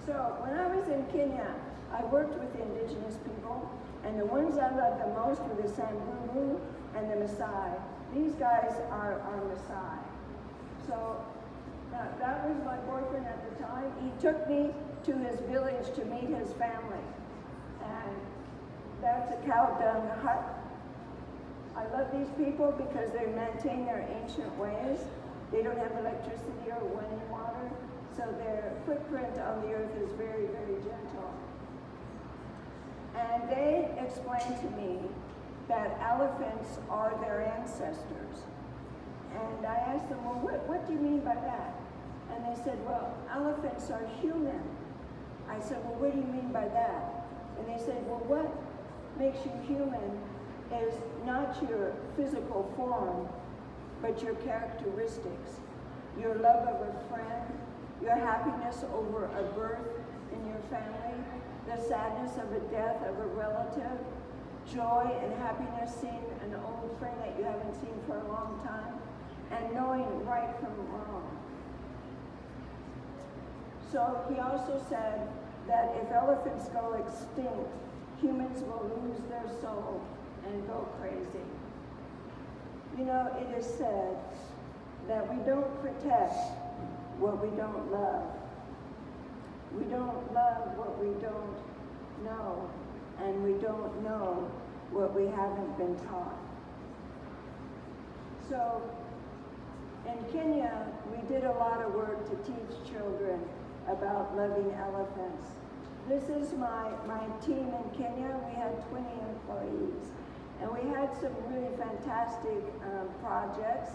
So when I was in Kenya, I worked with the indigenous people, and the ones I loved the most were the Samburu and the Maasai. These guys are Maasai. So that was my boyfriend at the time. He took me to his village to meet his family. And that's a cow dung hut. I love these people because they maintain their ancient ways. They don't have electricity or running water, so their footprint on the earth is very, very gentle. And they explained to me that elephants are their ancestors. And I asked them, well, what do you mean by that? And they said, well, elephants are human. I said, well, what do you mean by that? And they said, well, what makes you human is not your physical form, but your characteristics, your love of a friend, your happiness over a birth in your family, the sadness of a death of a relative, joy and happiness seeing an old friend that you haven't seen for a long time, and knowing right from wrong. So he also said that if elephants go extinct, humans will lose their soul and go crazy. You know, it is said that we don't protect what we don't love. We don't love what we don't know, and we don't know what we haven't been taught. So in Kenya, we did a lot of work to teach children about loving elephants. This is my team in Kenya. We had 20 employees, and we had some really fantastic projects,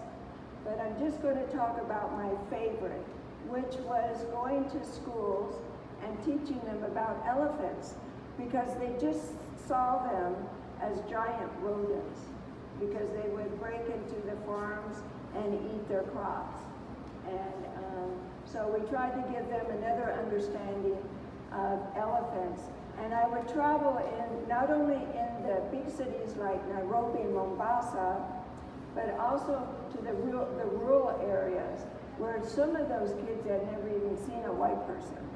but I'm just going to talk about my favorite, which was going to schools and teaching them about elephants, because they just saw them as giant rodents, because they would break into the farms and eat their crops. And so we tried to give them another understanding of elephants. And I would travel in, not only in the big cities like Nairobi and Mombasa, but also to the rural areas where some of those kids had never even seen a white person.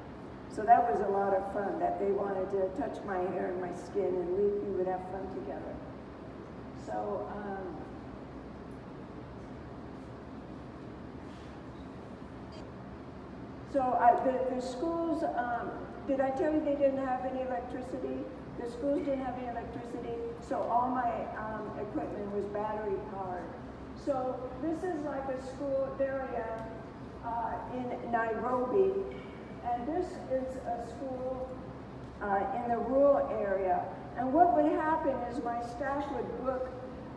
So that was a lot of fun, that they wanted to touch my hair and my skin, and we would have fun together. So, the schools, did I tell you they didn't have any electricity? The schools didn't have any electricity, so all my equipment was battery powered. So this is like a school area in Nairobi, and this is a school in the rural area. And what would happen is my staff would book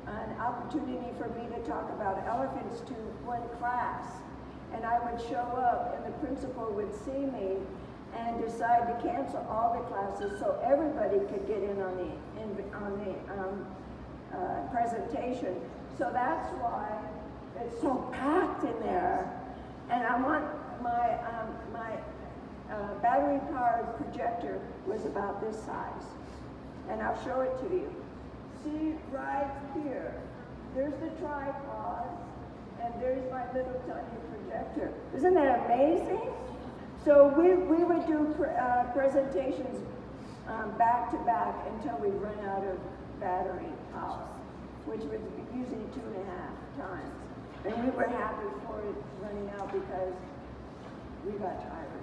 an opportunity for me to talk about elephants to one class. And I would show up, and the principal would see me and decide to cancel all the classes so everybody could get in on the presentation. So that's why it's so packed in there. And I want my battery-powered projector was about this size. And I'll show it to you. See right here, there's the tripod, and there's my little tiny projector. Isn't that amazing? So we would do presentations back to back until we run out of battery power, which was usually 2.5 times. And we were happy for it running out because we got tired.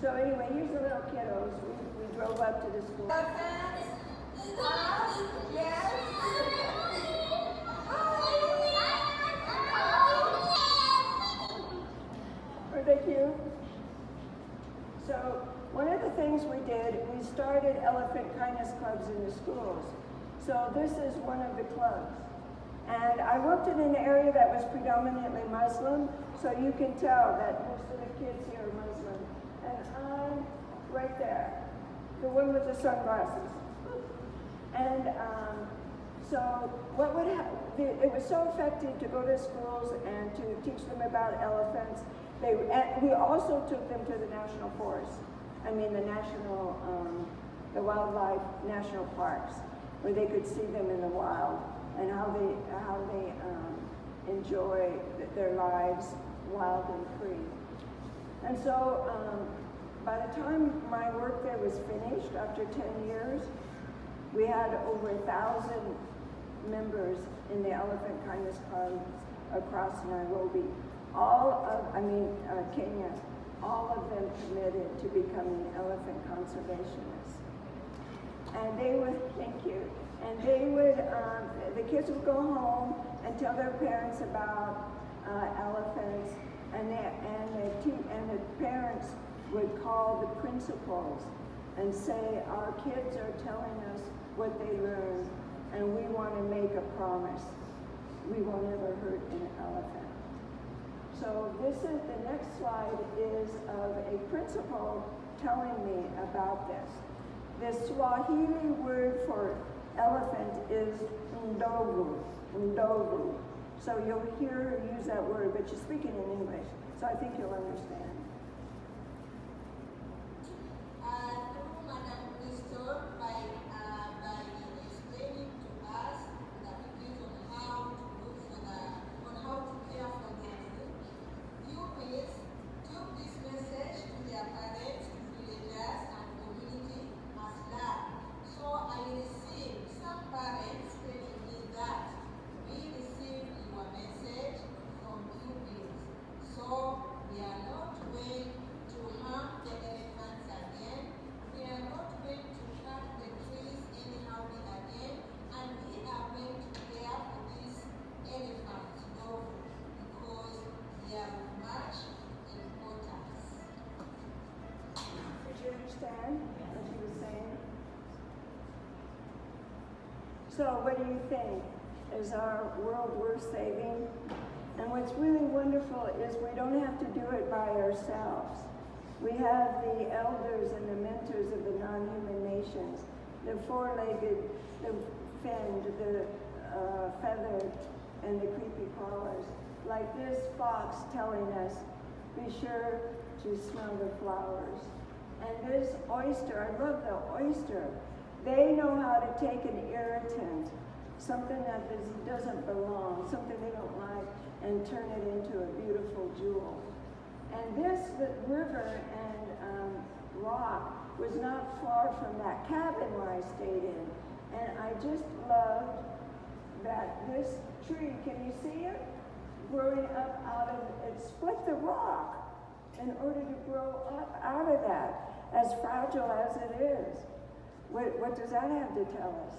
So anyway, here's the little kiddos. We drove up to the school. Yes. Are they cute? So one of the things we did, we started elephant kindness clubs in the schools. So this is one of the clubs. And I worked in an area that was predominantly Muslim, so you can tell that most of the kids here are Muslim. And I'm right there, the one with the sunglasses. And so what would happen, it was so effective to go to schools and to teach them about elephants. We also took them to the national forest. I mean the wildlife national parks, where they could see them in the wild and how they enjoy their lives wild and free. And so by the time my work there was finished, after 10 years, we had over 1,000 members in the Elephant Kindness Club across Nairobi. Kenya, all of them committed to becoming elephant conservationists. And they would, thank you, and they would, the kids would go home and tell their parents about elephants, and the parents would call the principals and say, our kids are telling us what they learned, and we want to make a promise. We will never hurt an elephant. So the next slide is of a principal telling me about this. The Swahili word for elephant is ndovu, ndovu. So you'll hear her use that word, but she's speaking in English, so I think you'll understand. Understand what she was saying? So what do you think? Is our world worth saving? And what's really wonderful is we don't have to do it by ourselves. We have the elders and the mentors of the non-human nations, the four-legged, the finned, the feathered, and the creepy crawlers. Like this fox telling us, be sure to smell the flowers. And this oyster, I love the oyster. They know how to take an irritant, something that doesn't belong, something they don't like, and turn it into a beautiful jewel. And this river and rock was not far from that cabin where I stayed in. And I just loved that this tree, can you see it? Growing up out of, it split the rock in order to grow up out of that, as fragile as it is. What does that have to tell us?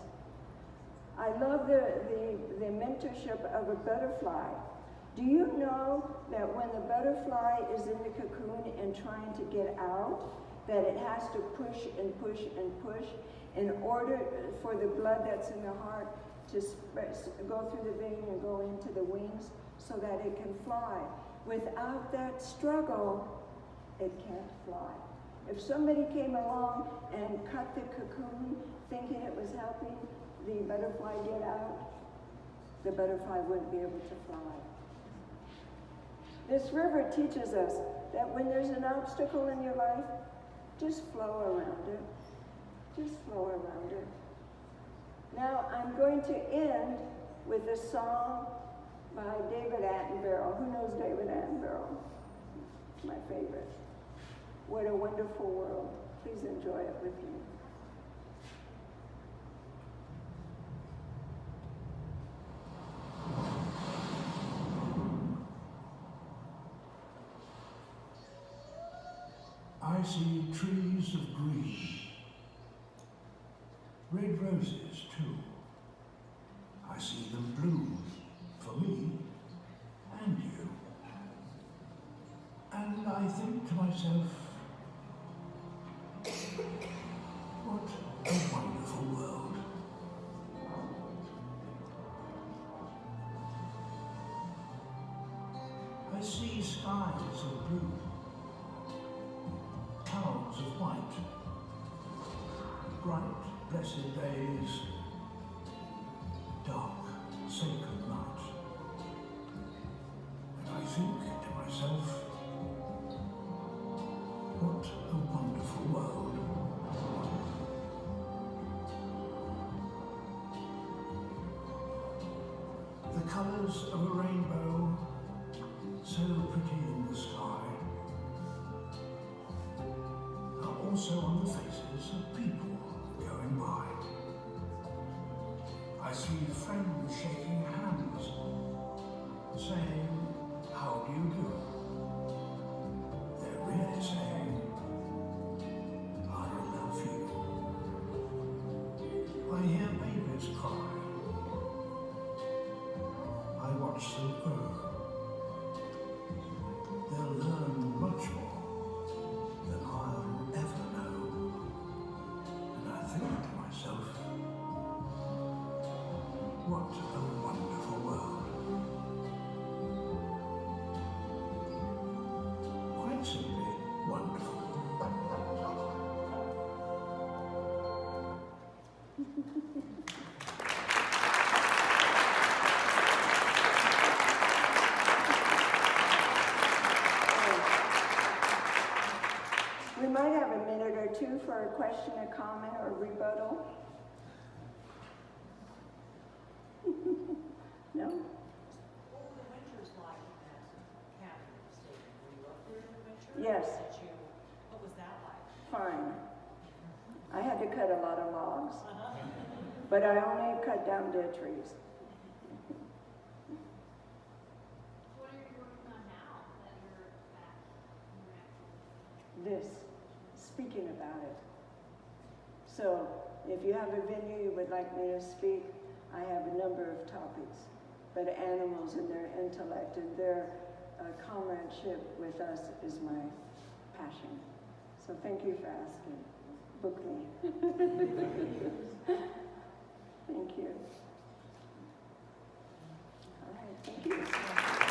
I love the mentorship of a butterfly. Do you know that when the butterfly is in the cocoon and trying to get out, that it has to push and push and push in order for the blood that's in the heart to go through the vein and go into the wings so that it can fly? Without that struggle, it can't fly. If somebody came along and cut the cocoon thinking it was helping the butterfly get out, the butterfly wouldn't be able to fly. This river teaches us that when there's an obstacle in your life, just flow around it. Just flow around it. Now I'm going to end with a song by David Attenborough. Who knows David Attenborough? My favorite. What a Wonderful World. Please enjoy it with me. I see trees of green, red roses too. I see them bloom for me and you. And I think to myself, what a wonderful world. I see skies of blue, clouds of white, bright, blessed days, dark, sacred night. And I think to myself, what a wonderful world. The colours of a rainbow, so pretty in the sky. also on the faces of people going by. I see friends shaking hands, saying, "How do you do?" They're really saying, "I love you." I hear babies cry. I watch them grow. They'll learn much more than I'll ever know. And I think to myself, what a wonderful world. Quite simply wonderful. We might have a minute or two for a question, a comment, or rebuttal. No? What were the winters like in that cabin station? Were you up there in the winter? Yes. What was that like? Fine. I had to cut a lot of logs, but I only cut down dead trees. What are you working on now that you're back in your actual? This, speaking about it. So, if you have a venue you would like me to speak, I have a number of topics. But animals and their intellect and their comradeship with us is my passion. So thank you for asking. Book me. Thank you. All right, thank you.